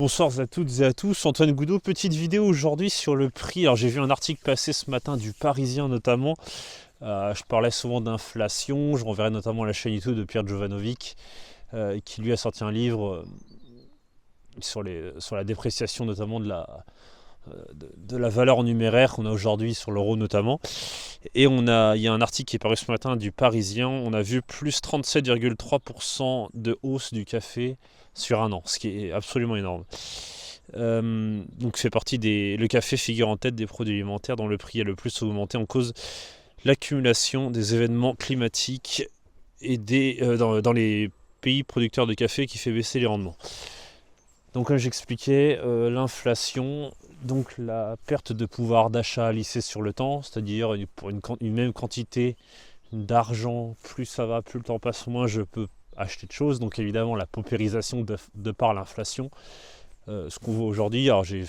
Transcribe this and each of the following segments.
Bonsoir à toutes et à tous, Antoine Goudot, petite vidéo aujourd'hui sur le prix. Alors j'ai vu un article passer ce matin du Parisien notamment. Je parlais souvent d'inflation, je renverrai notamment à la chaîne YouTube de Pierre Jovanovic qui lui a sorti un livre sur la dépréciation notamment de la valeur en numéraire qu'on a aujourd'hui sur l'euro notamment. Et il y a un article qui est paru ce matin du Parisien, on a vu plus 37,3% de hausse du café sur un an, ce qui est absolument énorme. Donc fait partie le café figure en tête des produits alimentaires dont le prix a le plus augmenté en cause l'accumulation des événements climatiques et dans les pays producteurs de café qui fait baisser les rendements. Donc comme j'expliquais, l'inflation, donc la perte de pouvoir d'achat lissée sur le temps, c'est-à-dire pour une même quantité d'argent, plus ça va, plus le temps passe, moins je peux acheter de choses. Donc évidemment la paupérisation de par l'inflation, ce qu'on voit aujourd'hui. Alors j'avais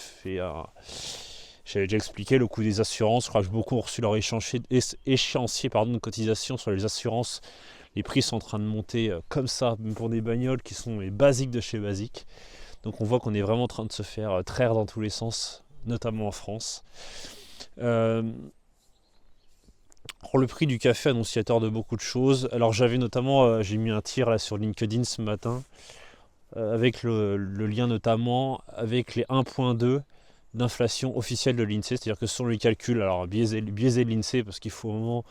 déjà expliqué le coût des assurances. Je crois que beaucoup ont reçu leur échéancier de cotisation sur les assurances. Les prix sont en train de monter comme ça, même pour des bagnoles qui sont les basiques de chez basiques. Donc on voit qu'on est vraiment en train de se faire traire dans tous les sens, notamment en France. Le prix du café annonciateur de beaucoup de choses. Alors j'avais notamment, j'ai mis un tir là sur LinkedIn ce matin, avec le lien notamment avec les 1,2 d'inflation officielle de l'INSEE, c'est-à-dire que selon les calculs, alors biaisé de l'INSEE, parce qu'il faut au moment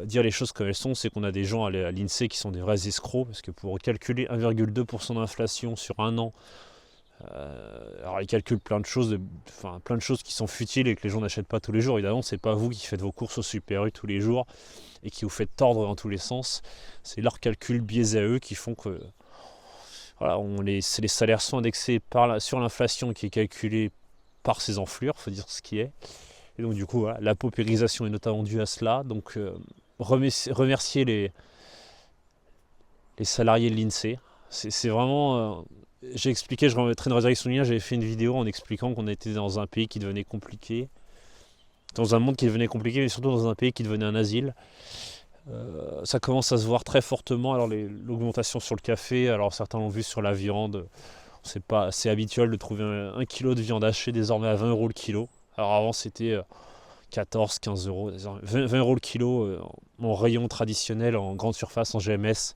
dire les choses comme elles sont, c'est qu'on a des gens à l'INSEE qui sont des vrais escrocs, parce que pour calculer 1,2% d'inflation sur un an, alors ils calculent plein de choses qui sont futiles et que les gens n'achètent pas tous les jours. Évidemment, c'est pas vous qui faites vos courses au Super U tous les jours et qui vous faites tordre dans tous les sens. C'est leurs calculs biaisés à eux qui font que voilà, les salaires sont indexés sur l'inflation qui est calculée par ces enflures, faut dire ce qui est. Et donc du coup, voilà, la paupérisation est notamment due à cela. Donc remercier les salariés de l'INSEE. C'est vraiment... j'ai expliqué, je remettrai une rédaction de lien, j'avais fait une vidéo en expliquant qu'on était dans un pays qui devenait compliqué, dans un monde qui devenait compliqué, mais surtout dans un pays qui devenait un asile. Ça commence à se voir très fortement. Alors l'augmentation sur le café, alors certains l'ont vu sur la viande, c'est habituel de trouver un kilo de viande hachée désormais à 20 euros le kilo. Alors avant c'était 14, 15 euros, 20 euros le kilo en rayon traditionnel, en grande surface, en GMS,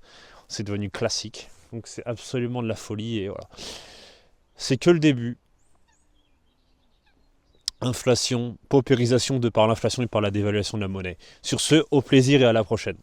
c'est devenu classique. Donc c'est absolument de la folie et voilà. C'est que le début. Inflation, paupérisation de par l'inflation et par la dévaluation de la monnaie. Sur ce, au plaisir et à la prochaine.